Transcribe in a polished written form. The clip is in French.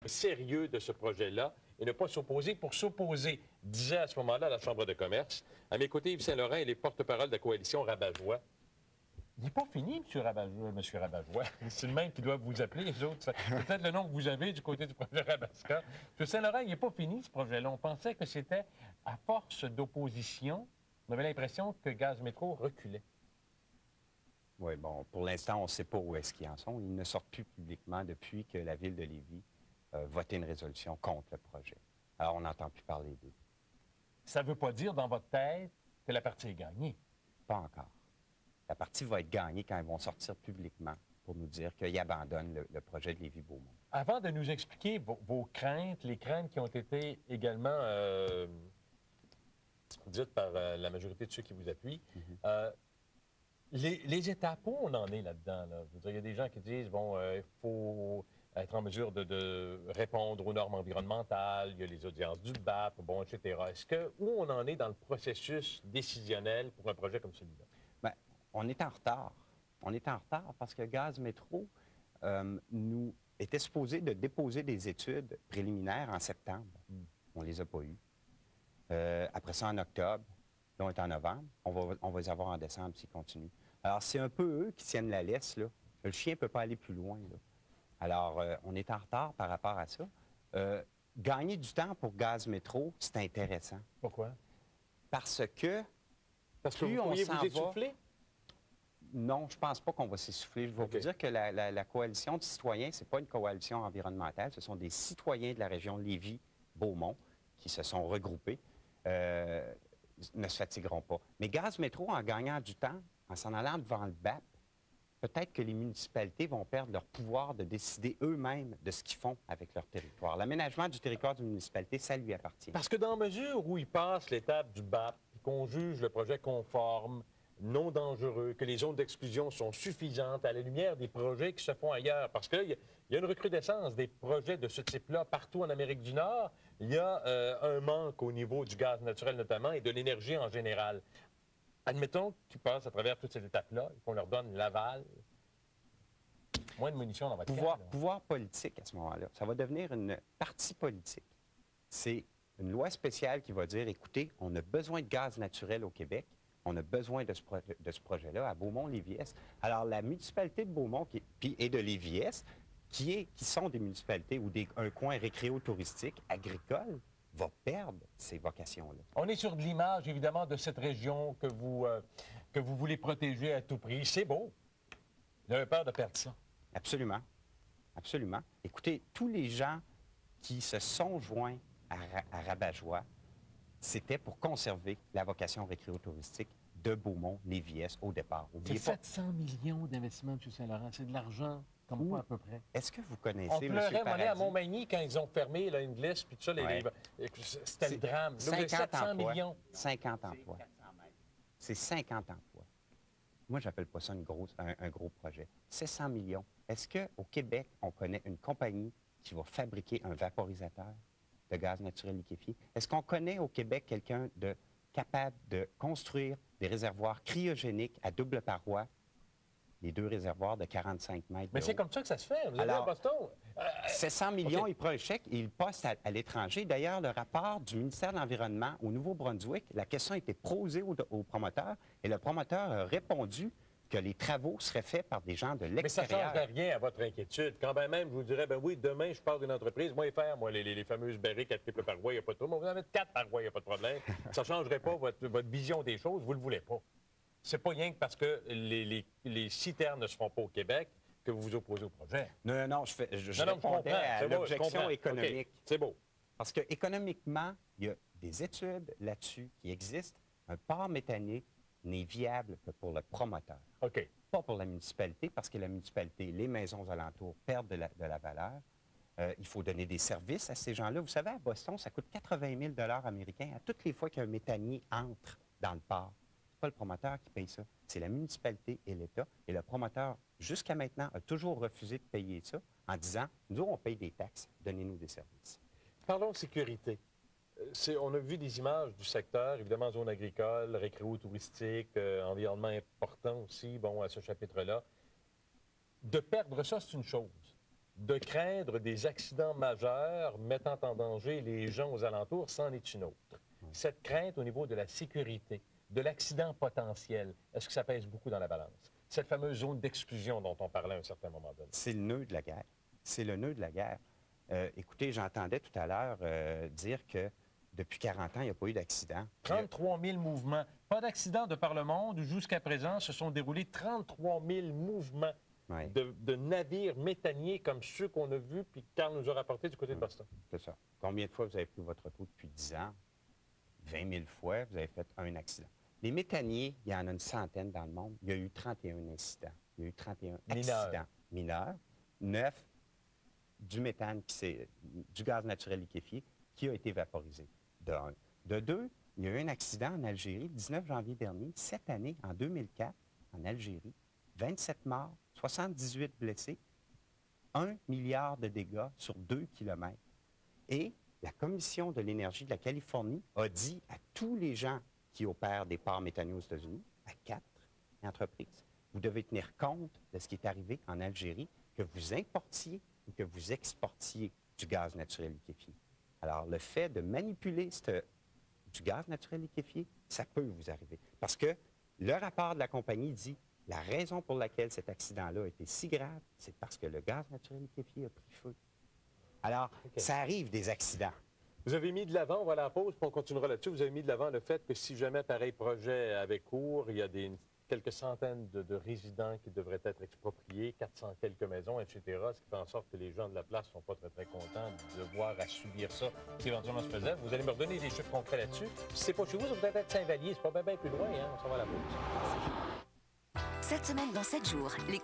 sérieux de ce projet-là et ne pas s'opposer pour s'opposer, disait à ce moment-là la Chambre de commerce. À mes côtés, Yves Saint-Laurent et les porte-parole de la coalition Rabat-Joie. Il n'est pas fini, M. Rabat-Joie. C'est le même qui doit vous appeler, les autres. C'est peut-être le nom que vous avez du côté du projet Rabasca. M. Saint-Laurent, il n'est pas fini, ce projet-là. On pensait que c'était, à force d'opposition, on avait l'impression que Gaz Métro reculait. Oui, bon, pour l'instant, on ne sait pas où est-ce qu'ils en sont. Ils ne sortent plus publiquement depuis que la Ville de Lévis a voté une résolution contre le projet. Alors, on n'entend plus parler d'eux. Ça ne veut pas dire, dans votre tête, que la partie est gagnée? Pas encore. La partie va être gagnée quand ils vont sortir publiquement pour nous dire qu'ils abandonnent le projet de Lévis-Beaumont. Avant de nous expliquer vos craintes, les craintes qui ont été également dites par la majorité de ceux qui vous appuient, les étapes, où on en est là-dedans? Là? Je veux dire, il y a des gens qui disent, bon, il faut être en mesure de répondre aux normes environnementales, il y a les audiences du BAP, bon, etc. Où on en est dans le processus décisionnel pour un projet comme celui-là? Bien, on est en retard. On est en retard parce que Gaz Métro nous était supposé de déposer des études préliminaires en septembre. On ne les a pas eues. Après ça, en octobre. Là, on est en novembre. On va les avoir en décembre s'ils continuent. Alors, c'est un peu eux qui tiennent la laisse, là. Le chien ne peut pas aller plus loin, là. Alors, on est en retard par rapport à ça. Gagner du temps pour Gaz Métro, c'est intéressant. Pourquoi? Parce que vous pourriez vous essouffler? Non, je ne pense pas qu'on va s'essouffler. Je vais vous dire que la coalition de citoyens, ce n'est pas une coalition environnementale. Ce sont des citoyens de la région Lévis-Beaumont qui se sont regroupés. Ne se fatigueront pas. Mais Gaz Métro, en gagnant du temps, en s'en allant devant le BAP, peut-être que les municipalités vont perdre leur pouvoir de décider eux-mêmes de ce qu'ils font avec leur territoire. L'aménagement du territoire d'une municipalité, ça lui appartient. Parce que dans la mesure où ils passent l'étape du BAP, qu'on juge le projet conforme, non dangereux, que les zones d'exclusion sont suffisantes à la lumière des projets qui se font ailleurs. Parce que là, il y a une recrudescence des projets de ce type-là partout en Amérique du Nord. Il y a un manque au niveau du gaz naturel notamment et de l'énergie en général. Admettons qu'ils passent à travers toutes ces étapes-là et qu'on leur donne l'aval. Moins de munitions dans votre pouvoir politique à ce moment-là. Ça va devenir une partie politique. C'est une loi spéciale qui va dire, écoutez, on a besoin de gaz naturel au Québec. On a besoin de ce projet-là à Beaumont-Lévis. Alors, la municipalité de Beaumont et de Lévis, qui sont des municipalités ou un coin récréo-touristique, agricole, va perdre ces vocations-là. On est sur de l'image, évidemment, de cette région que vous voulez protéger à tout prix. C'est beau. Vous avez peur de perdre ça. Absolument. Absolument. Écoutez, tous les gens qui se sont joints à Rabat-Joie, c'était pour conserver la vocation récréo-touristique de Beaumont-Lévis au départ. C'est 700 millions d'investissements, M. Saint-Laurent. C'est de l'argent comme quoi, à peu près. Est-ce que vous connaissez, M. Paradis? On pleurait à Montmagny quand ils ont fermé une glisse, puis tout ça, c'était le drame. Là, 700 millions. 50 emplois. C'est 50 emplois. Moi, j'appelle pas ça un gros projet. 700 millions. Est-ce qu'au Québec, on connaît une compagnie qui va fabriquer un vaporisateur de gaz naturel liquéfié? Est-ce qu'on connaît au Québec quelqu'un capable de construire des réservoirs cryogéniques à double paroi, les 2 réservoirs de 45 mètres Mais c'est comme ça que ça se fait. Vous allez à Boston. 700 millions, il prend un chèque et il passe à l'étranger. D'ailleurs, le rapport du ministère de l'Environnement au Nouveau-Brunswick, la question a été posée au promoteur et le promoteur a répondu que les travaux seraient faits par des gens de l'extérieur. Mais ça ne change rien à votre inquiétude. Quand même, je vous dirais, ben oui, demain, je pars d'une entreprise, moi, les fameuses barriques à triple paroi, il n'y a pas de problème. Vous en avez 4 parois, il n'y a pas de problème. Ça ne changerait pas votre vision des choses, vous ne le voulez pas. C'est pas rien que parce que les citernes ne se font pas au Québec que vous vous opposez au projet. Non, je répondais à l'objection économique. Okay. C'est beau. Parce que économiquement, il y a des études là-dessus qui existent. Un port méthanier n'est viable que pour le promoteur. OK. Pas pour la municipalité, parce que la municipalité, les maisons alentours perdent de la valeur. Il faut donner des services à ces gens-là. Vous savez, à Boston, ça coûte 80 000 américains à toutes les fois qu'un méthanier entre dans le port. Ce n'est pas le promoteur qui paye ça, c'est la municipalité et l'État. Et le promoteur, jusqu'à maintenant, a toujours refusé de payer ça en disant, nous, on paye des taxes, donnez-nous des services. Parlons de sécurité. On a vu des images du secteur, évidemment, zone agricole, récréo-touristique, environnement important aussi, bon, à ce chapitre-là. De perdre ça, c'est une chose. de craindre des accidents majeurs mettant en danger les gens aux alentours, c'en est une autre. Cette crainte au niveau de la sécurité, de l'accident potentiel, est-ce que ça pèse beaucoup dans la balance? Cette fameuse zone d'exclusion dont on parlait à un certain moment donné. C'est le nœud de la guerre. C'est le nœud de la guerre. Écoutez, j'entendais tout à l'heure dire que depuis 40 ans, il n'y a pas eu d'accident. 33 000 mouvements. Pas d'accident de par le monde. Jusqu'à présent, se sont déroulés 33 000 mouvements de navires méthaniers comme ceux qu'on a vus, puis Carl nous a rapporté du côté de Boston. C'est ça. Combien de fois vous avez pris votre auto depuis 10 ans? 20 000 fois, vous avez fait un accident. Les méthaniers, il y en a une centaine dans le monde. Il y a eu 31 incidents. Il y a eu 31 accidents mineurs. 9 du méthane, du gaz naturel liquéfié, qui a été vaporisé, de 1. De 2, il y a eu un accident en Algérie le 19 janvier dernier, cette année, en 2004, en Algérie. 27 morts, 78 blessés, 1 milliard de dégâts sur 2 kilomètres. Et la Commission de l'énergie de la Californie a dit à tous les gens qui opèrent des ports méthaniers aux États-Unis, à 4 entreprises, vous devez tenir compte de ce qui est arrivé en Algérie, que vous importiez ou que vous exportiez du gaz naturel liquéfié. Alors, le fait de manipuler du gaz naturel liquéfié, ça peut vous arriver. Parce que le rapport de la compagnie dit la raison pour laquelle cet accident-là a été si grave, c'est parce que le gaz naturel liquéfié a pris feu. Alors, ça arrive des accidents. Vous avez mis de l'avant, on va à la pause, puis on continuera là-dessus. Vous avez mis de l'avant le fait que si jamais pareil projet avait cours, il y a quelques centaines de résidents qui devraient être expropriés, 400 quelques maisons, etc., ce qui fait en sorte que les gens de la place ne sont pas très, très contents de voir à subir ça qui éventuellement se faisait. Vous allez me redonner des chiffres concrets là-dessus. Si c'est pas chez vous, ça peut être Saint-Vallier, c'est pas bien plus loin, hein? On s'en va à la pause. Cette semaine, dans 7 jours, les